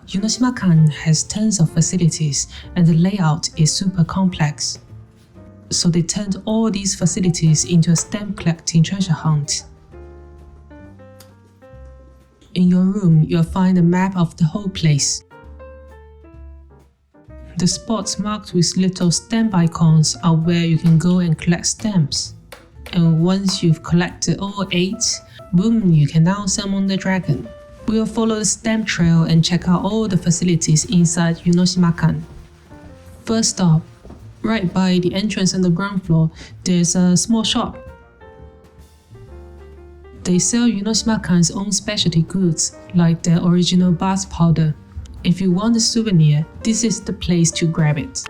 Yunoshimakan has tons of facilities and the layout is super complex. So they turned all these facilities into a stamp collecting treasure hunt. In your room, you'll find a map of the whole place. The spots marked with little stamp icons are where you can go and collect stamps. And once you've collected all 8, boom, you can now summon the dragon. We'll follow the stamp trail and check out all the facilities inside Yunoshimakan. First stop, right by the entrance on the ground floor, there's a small shop. They sell Yunoshimakan's own specialty goods, like their original bath powder. If you want a souvenir, this is the place to grab it.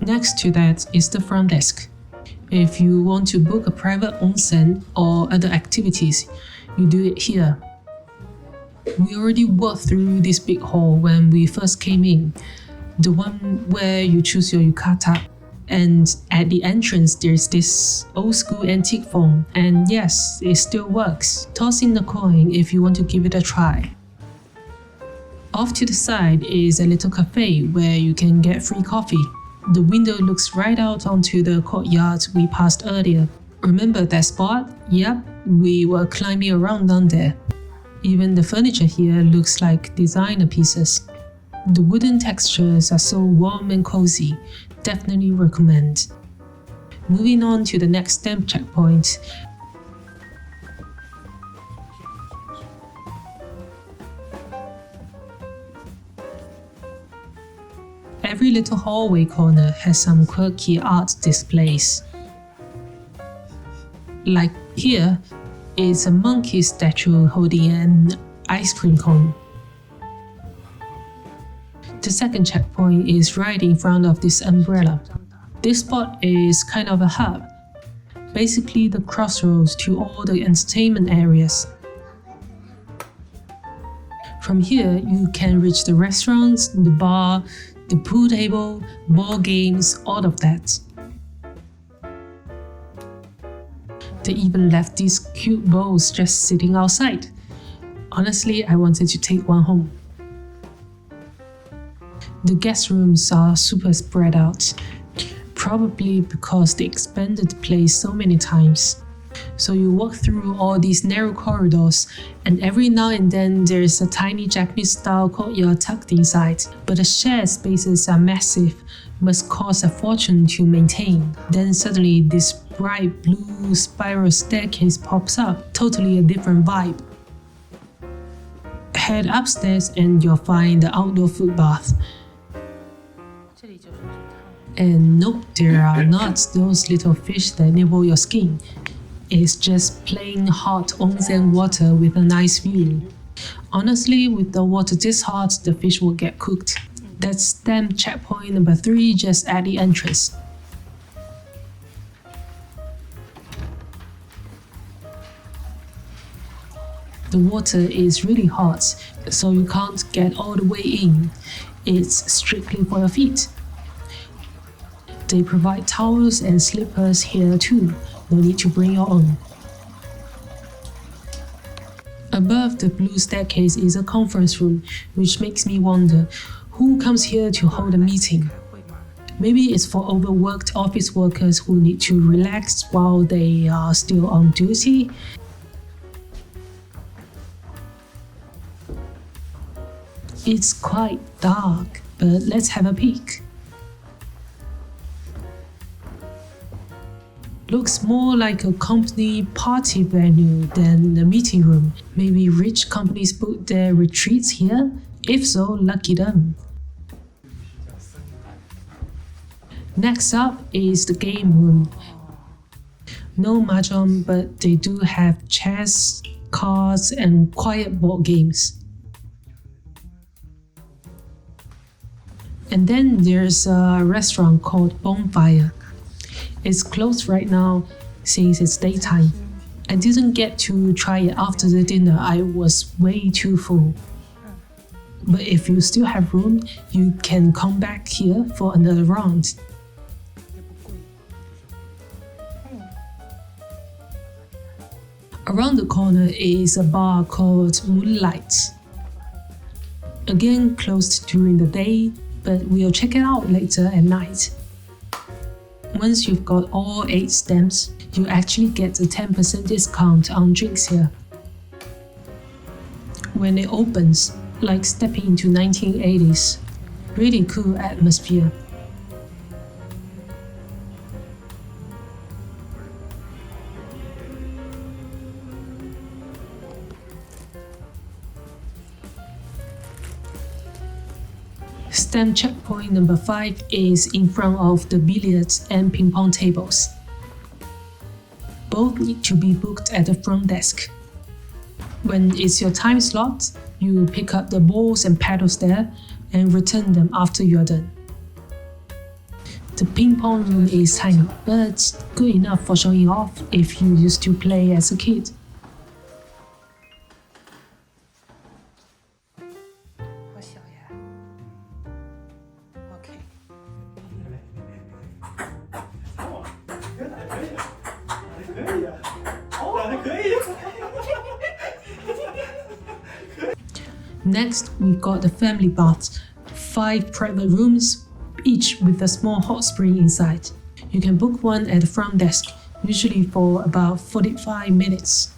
Next to that is the front desk. If you want to book a private onsen or other activities, you do it here. We already walked through this big hall when we first came in, the one where you choose your yukata. And at the entrance, there's this old school antique phone, and yes, it still works. Toss in the coin if you want to give it a try. Off to the side is a little cafe where you can get free coffee. The window looks right out onto the courtyard we passed earlier. Remember that spot? Yep, we were climbing around down there. Even the furniture here looks like designer pieces. The wooden textures are so warm and cozy. Definitely recommend. Moving on to the next stamp checkpoint. Every little hallway corner has some quirky art displays. Like here, it's a monkey statue holding an ice cream cone. The second checkpoint is right in front of this umbrella. This spot is kind of a hub, basically the crossroads to all the entertainment areas. From here, you can reach the restaurants, the bar, the pool table, ball games, all of that. They even left these cute bowls just sitting outside. Honestly, I wanted to take one home. The guest rooms are super spread out, probably because they expanded the place so many times. So you walk through all these narrow corridors, and every now and then there's a tiny Japanese-style courtyard tucked inside. But the shared spaces are massive, must cost a fortune to maintain. Then suddenly this bright blue spiral staircase pops up, totally a different vibe. Head upstairs and you'll find the outdoor food bath. And nope, there are not those little fish that nibble your skin. It's just plain hot onsen water with a nice view. Honestly, with the water this hot, the fish will get cooked. That's stamp checkpoint number 3 just at the entrance. The water is really hot, so you can't get all the way in. It's strictly for your feet. They provide towels and slippers here too. No need to bring your own. Above the blue staircase is a conference room, which makes me wonder, who comes here to hold a meeting? Maybe it's for overworked office workers who need to relax while they are still on duty. It's quite dark, but let's have a peek. Looks more like a company party venue than a meeting room. Maybe rich companies book their retreats here? If so, lucky them. Next up is the game room. No mahjong, but they do have chess, cards, and quiet board games. And then there's a restaurant called Bonfire. It's closed right now since it's daytime. I didn't get to try it after the dinner, I was way too full. But if you still have room, you can come back here for another round. Around the corner is a bar called Moonlight. Again closed during the day, but we'll check it out later at night. Once you've got all 8 stamps, you actually get a 10% discount on drinks here. When it opens, like stepping into 1980s. Really cool atmosphere. Stamp checkpoint number 5 is in front of the billiards and ping pong tables. Both need to be booked at the front desk. When it's your time slot, you pick up the balls and paddles there and return them after you're done. The ping pong room is tiny, but good enough for showing off if you used to play as a kid. Next, we've got the family bath, 5 private rooms, each with a small hot spring inside. You can book one at the front desk, usually for about 45 minutes.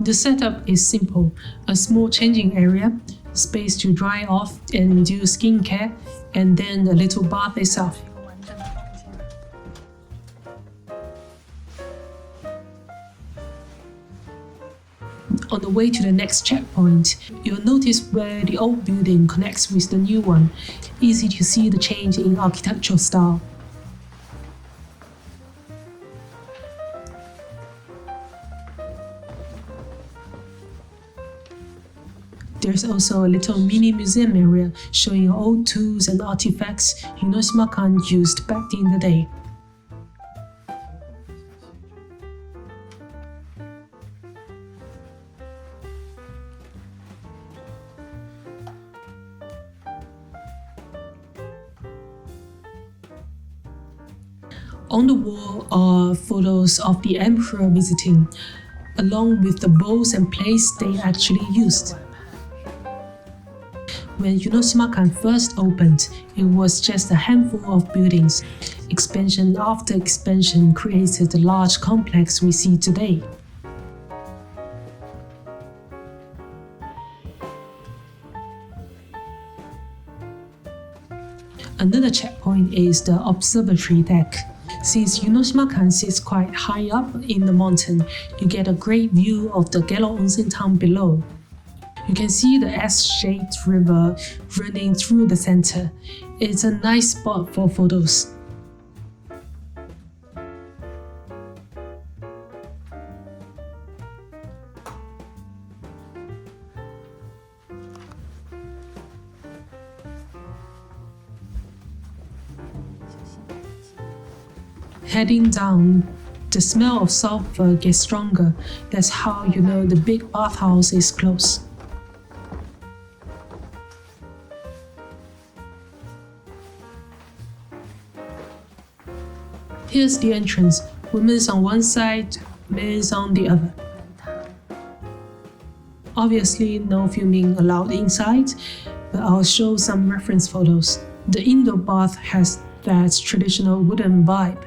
The setup is simple: a small changing area, space to dry off and do skincare, and then a little bath itself. On the way to the next checkpoint, you'll notice where the old building connects with the new one. Easy to see the change in architectural style. There's also a little mini museum area showing old tools and artifacts Yunoshimakan used back in the day. On the wall are photos of the emperor visiting, along with the bowls and plates they actually used. When Yunoshimakan first opened, it was just a handful of buildings. Expansion after expansion created the large complex we see today. Another checkpoint is the observatory deck. Since Yunoshimakan sits quite high up in the mountain, you get a great view of the Gero Onsen town below. You can see the S-shaped river running through the center. It's a nice spot for photos. Heading down, the smell of sulfur gets stronger. That's how you know the big bathhouse is close. Here's the entrance. Women's on one side, men's on the other. Obviously, no filming allowed inside, but I'll show some reference photos. The indoor bath has that traditional wooden vibe,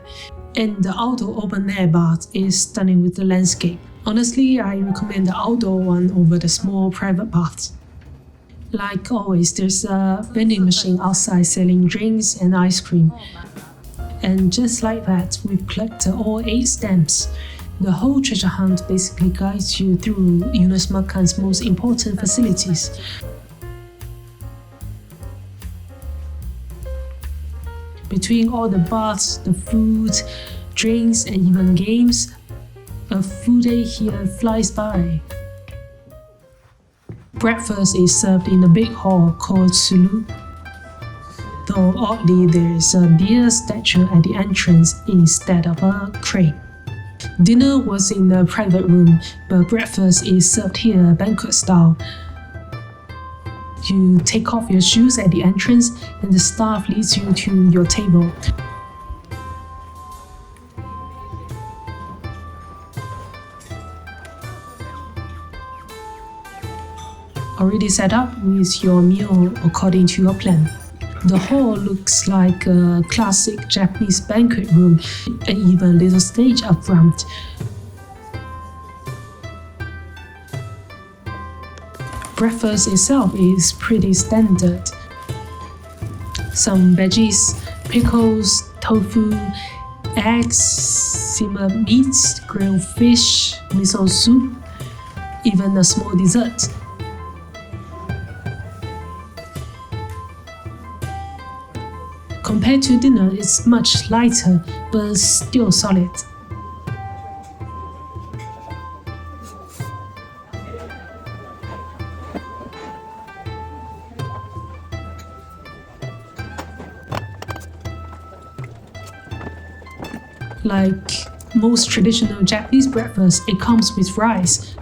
and the outdoor open-air bath is stunning with the landscape. Honestly, I recommend the outdoor one over the small private baths. Like always, there's a vending machine outside selling drinks and ice cream. And just like that, we've collected all 8 stamps. The whole treasure hunt basically guides you through Yunoshimakan's most important facilities. Between all the baths, the food, drinks, and even games, a full day here flies by. Breakfast is served in a big hall called Sulu. Though oddly, there's a deer statue at the entrance instead of a crane. Dinner was in a private room, but breakfast is served here banquet style. You take off your shoes at the entrance and the staff leads you to your table. Already set up with your meal according to your plan. The hall looks like a classic Japanese banquet room and even a little stage up front. Breakfast itself is pretty standard. Some veggies, pickles, tofu, eggs, simmered meats, grilled fish, miso soup, even a small dessert. Compared to dinner, it's much lighter, but still solid. Like most traditional Japanese breakfast, it comes with rice.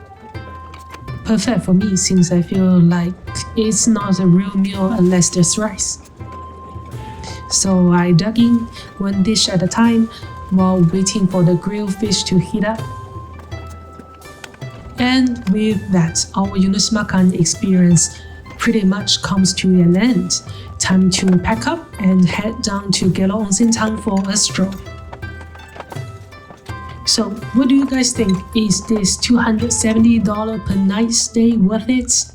Perfect for me since I feel like it's not a real meal unless there's rice. So I dug in one dish at a time while waiting for the grilled fish to heat up. And with that, our Yunoshimakan experience pretty much comes to an end. Time to pack up and head down to Gero Onsen town for a stroll. So what do you guys think? Is this $270 per night stay worth it?